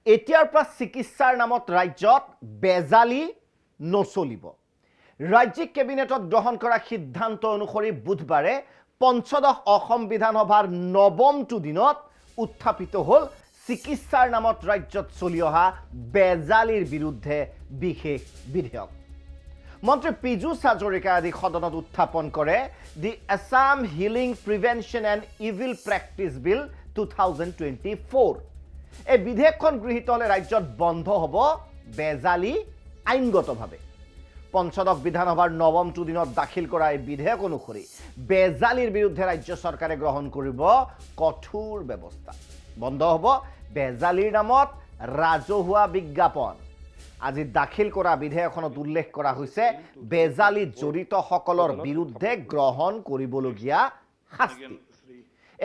এতিয়াৰ পৰা চিকিৎসাৰ নামত ৰাজ্যত বেজালি নচলিব। ৰাজ্যিক কেবিনেটত গ্ৰহণ কৰা সিদ্ধান্ত অনুসৰি বুধবাৰে পঞ্চদশ অসম বিধানসভাৰ নৱমটো দিনত উত্থাপিত হ'ল চিকিৎসাৰ নামত ৰাজ্যত চলি অহা বেজালিৰ বিৰুদ্ধে বিশেষ বিধেয়ক। মন্ত্ৰী পীযুষ হাজৰিকাই আজি সদনত উত্থাপন কৰে the Assam healing prevention and evil practice bill 2024। এই বিধেয়কখন গৃহীত হ'লে ৰাজ্যত বন্ধ হ'ব বেজালি আইনগতভাৱে। পঞ্চদশ বিধানসভাৰ নৱমটো দিনত দাখিল কৰা এই বিধেয়ক অনুসৰি বেজালিৰ বিৰুদ্ধে ৰাজ্য চৰকাৰে গ্ৰহণ কৰিব কঠোৰ ব্যৱস্থা। বন্ধ হ'ব বেজালিৰ নামত ৰাজহুৱা বিজ্ঞাপন। আজি দাখিল কৰা বিধেয়কখনত উল্লেখ কৰা হৈছে বেজালিত জড়িতসকলৰ বিৰুদ্ধে গ্ৰহণ কৰিবলগীয়া শাস্তি।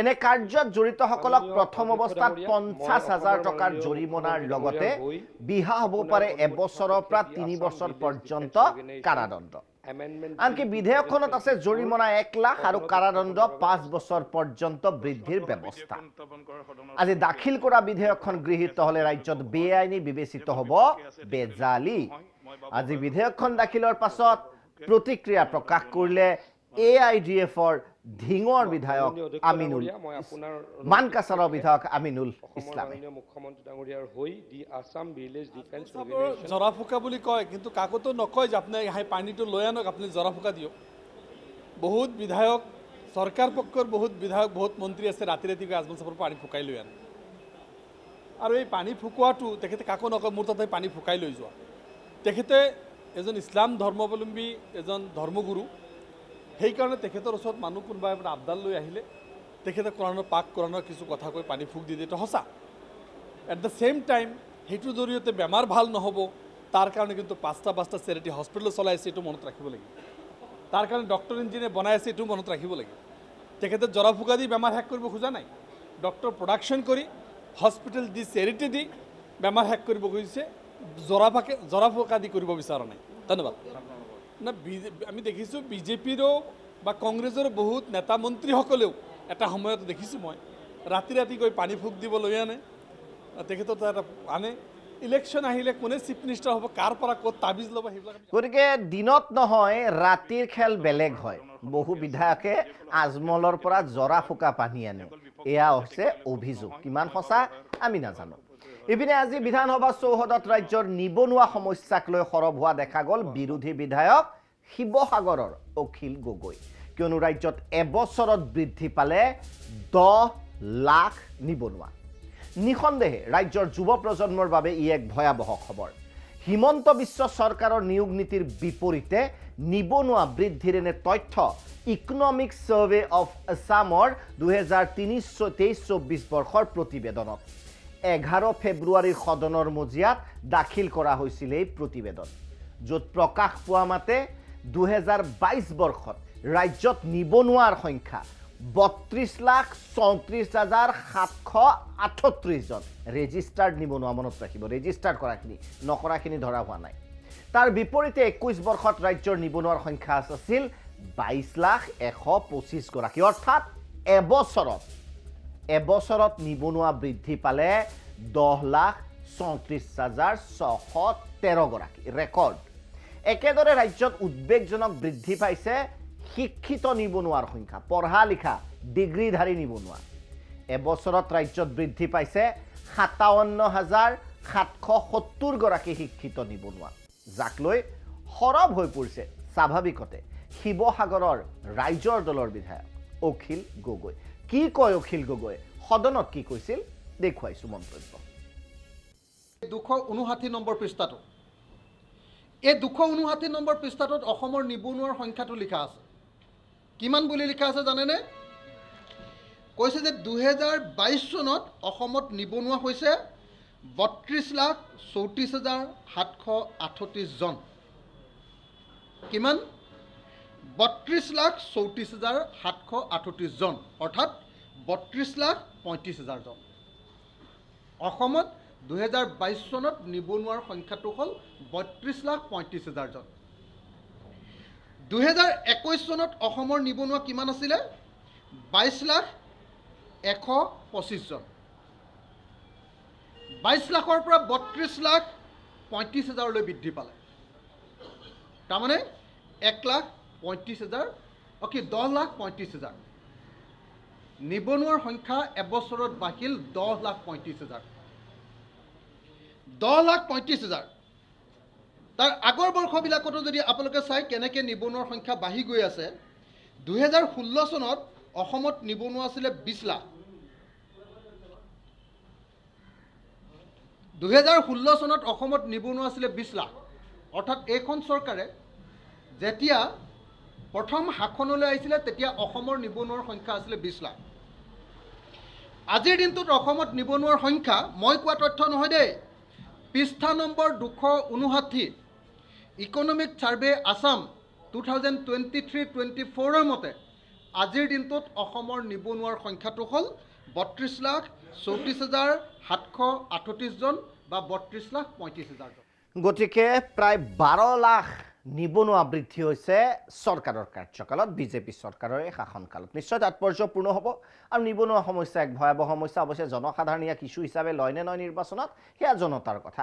এনে কাৰ্যত জড়িতসকলক প্ৰথম অৱস্থাত 50,000 টকাৰ জৰিমনাৰ লগতে বিহা হ'ব পাৰে 1 বছৰৰ পৰা 3 বছৰ পৰ্যন্ত কাৰাদণ্ড। আনকি বিধেয়কখনত আছে জৰিমনা 1 লাখ আৰু কাৰাদণ্ড 5 বছৰ পৰ্যন্ত বৃদ্ধিৰ ব্যৱস্থা। আজি দাখিল কৰা বিধেয়কখন গৃহীত হ'লে ৰাজ্যত বেআইনী বিবেচিত হ'ব বেজালি। আজি বিধেয়কখন দাখিলৰ পাছত প্ৰতিক্ৰিয়া প্ৰকাশ কৰিলে AIDFৰ ধিঙৰ বিধায়ক আমিনুল মানকাছাৰৰ বিধায়ক আমিনুল ইছলামে। মুখ্যমন্ত্ৰী ডাঙৰীয়াৰ হৈ দি আছাম ভিলেজ ডিফেন্স জৰা ফুকা বুলি কয়, কিন্তু কাকতো নকয় যে আপুনি সেই পানীটো লৈ আনক, আপুনি জৰা ফুকা দিয়ক। বহুত বিধায়ক, চৰকাৰ পক্ষৰ বহুত বিধায়ক, বহুত মন্ত্ৰী আছে ৰাতি ৰাতিকৈ আজমল চাপৰ পানী ফুকাই লৈ আনে। আৰু এই পানী ফুকোৱাটো তেখেতে কাকো নকয় মোৰ তাতে পানী ফুকাই লৈ যোৱা। তেখেতে এজন ইছলাম ধৰ্মাৱলম্বী এজন ধৰ্মগুৰু, সেইকাৰণে তেখেতৰ ওচৰত মানুহ কোনোবা এটা আবদাল লৈ আহিলে তেখেতে কোৰাণৰ কিছু কথা কৈ পানী ফুক দি দিয়ে, এইটো সঁচা। এট দ্য ছেইম টাইম সেইটোৰ জৰিয়তে বেমাৰ ভাল নহ'ব তাৰ কাৰণে কিন্তু 5টা চেৰিটি হস্পিটেল চলাই আছে, এইটো মনত ৰাখিব লাগিব। তাৰ কাৰণে ডক্টৰ ইঞ্জিনিয়াৰ বনাই আছে, এইটো মনত ৰাখিব লাগিব। তেখেতে জৰা ফুকা দি বেমাৰ শেষ কৰিব খোজা নাই, ডক্টৰ প্ৰডাকশ্যন কৰি হস্পিটেল দি চেৰিটি দি বেমাৰ শেষ কৰিব খুজিছে, জৰা ফুকা দি কৰিব বিচৰা নাই। ধন্যবাদ। না আমি দেখিছোঁ বিজেপিৰো বা কংগ্ৰেছৰো বহুত নেতা মন্ত্ৰীসকলেও এটা সময়ত দেখিছোঁ মই ৰাতি গৈ পানী ফুক দিব লৈ আনে, তেখেতৰ এটা আনে। ইলেকশ্যন আহিলে কোনে চিফ মিনিষ্টাৰ হ'ব, কাৰ পৰা ক'ত তাবিজ ল'ব, সেইবিলাক। গতিকে দিনত নহয় ৰাতিৰ খেল বেলেগ হয়। বহু বিধায়কে আজমলৰ পৰা জৰা ফুকা পানী আনে, এয়া হৈছে অভিযোগ। কিমান সঁচা আমি নাজানো। ইপিনে আজি বিধানসভা চৌহদত ৰাজ্যৰ নিবনুৱা সমস্যাক লৈ সৰব হোৱা দেখা গ'ল বিৰোধী বিধায়ক শিৱসাগৰৰ অখিল গগৈ। কিয়নো ৰাজ্যত এবছৰত বৃদ্ধি পালে 10 লাখ নিবনুৱা। নিঃসন্দেহে ৰাজ্যৰ যুৱ প্ৰজন্মৰ বাবে ই এক ভয়াৱহ খবৰ। হিমন্ত বিশ্ব চৰকাৰৰ নিয়োগ নীতিৰ বিপৰীতে নিবনুৱা বৃদ্ধিৰ এনে তথ্য ইকনমিক ছাৰ্ভে অফ আছামৰ 2023-24 বৰ্ষৰ প্ৰতিবেদনত 11 ফেব্ৰুৱাৰীৰ সদনৰ মজিয়াত দাখিল কৰা হৈছিল এই প্ৰতিবেদন, য'ত প্ৰকাশ পোৱা মতে 2022 বৰ্ষত ৰাজ্যত নিবনুৱাৰ সংখ্যা 32,34,738 জন। ৰেজিষ্টাৰ্ড নিবনুৱা, মনত ৰাখিব, ৰেজিষ্টাৰ্ড কৰাখিনি, নকৰাখিনি ধৰা হোৱা নাই। তাৰ বিপৰীতে 21 বৰ্ষত ৰাজ্যৰ নিবনুৱাৰ সংখ্যা আছিল 22,125 গৰাকী। অৰ্থাৎ এবছৰত নিবনুৱা বৃদ্ধি পালে 10,34,613 গৰাকী, ৰেকৰ্ড। একেদৰে ৰাজ্যত উদ্বেগজনক বৃদ্ধি পাইছে শিক্ষিত নিবনুৱাৰ সংখ্যা, পঢ়া লিখা ডিগ্ৰীধাৰী নিবনুৱা। এবছৰত ৰাজ্যত বৃদ্ধি পাইছে 57,770 গৰাকী শিক্ষিত নিবনুৱা, যাক লৈ সৰব হৈ পৰিছে স্বাভাৱিকতে শিৱসাগৰৰ ৰাইজৰ দলৰ বিধায়ক অখিল গগৈ। কি কয় অখিল গগৈ, সদনত কি কৈছিল দেখুৱাইছোঁ মন্তব্য। 259 নম্বৰ পৃষ্ঠাটো, এই 259 নম্বৰ পৃষ্ঠাটোত অসমৰ নিবনুৱাৰ সংখ্যাটো লিখা আছে। কিমান বুলি লিখা আছে জানেনে? কৈছে যে 2022 চনত অসমত নিবনুৱা হৈছে 32,34,738 জন। কিমান? 32,34,738 জন, অৰ্থাৎ 32,35,000 জন। অসমত 2022 চনত নিবনুৱাৰ সংখ্যাটো হ'ল 32,35,000 জন। 2021 চনত অসমৰ নিবনুৱা কিমান আছিলে? 22,125 জন। 22 লাখৰ পৰা 32,35,000লৈ বৃদ্ধি পালে। তাৰমানে 1,35,000 10,35,000 নিবনুৱাৰ সংখ্যা এবছৰত বাঢ়িল 10,35,000। 10,35,000 তাৰ আগৰ বৰ্ষবিলাকতো যদি আপোনালোকে চাই কেনেকৈ নিবনুৱাৰ সংখ্যা বাঢ়ি গৈ আছে, 2016 চনত অসমত নিবনুৱা আছিলে 20 লাখ। 2016 চনত অসমত নিবনুৱা আছিলে 20 লাখ। অৰ্থাৎ এইখন চৰকাৰে যেতিয়া প্ৰথম শাসনলৈ আহিছিলে তেতিয়া অসমৰ নিবনুৱাৰ সংখ্যা আছিলে 20 লাখ। আজিৰ দিনটোত অসমত নিবনুৱাৰ সংখ্যা মই কোৱা তথ্য নহয় দেই, পৃষ্ঠা নম্বৰ 259 ইকনমিক ছাৰ্ভে আছাম 2023-24 মতে আজিৰ দিনটোত অসমৰ নিবনুৱাৰ সংখ্যাটো হ'ল 32,34,738 জন বা 32,35,000 জন। গতিকে প্ৰায় 12 লাখ নিবনুৱা বৃদ্ধি হৈছে চৰকাৰৰ কাৰ্যকালত, বিজেপি চৰকাৰৰ এই শাসনকালত। নিশ্চয় তাৎপৰ্যপূৰ্ণ হ'ব আৰু নিবনুৱা সমস্যা এক ভয়াৱহ সমস্যা। অৱশ্যে জনসাধাৰণে ইয়াক ইছ্যু হিচাপে লয় নে নয় নিৰ্বাচনত, সেয়া জনতাৰ কথা।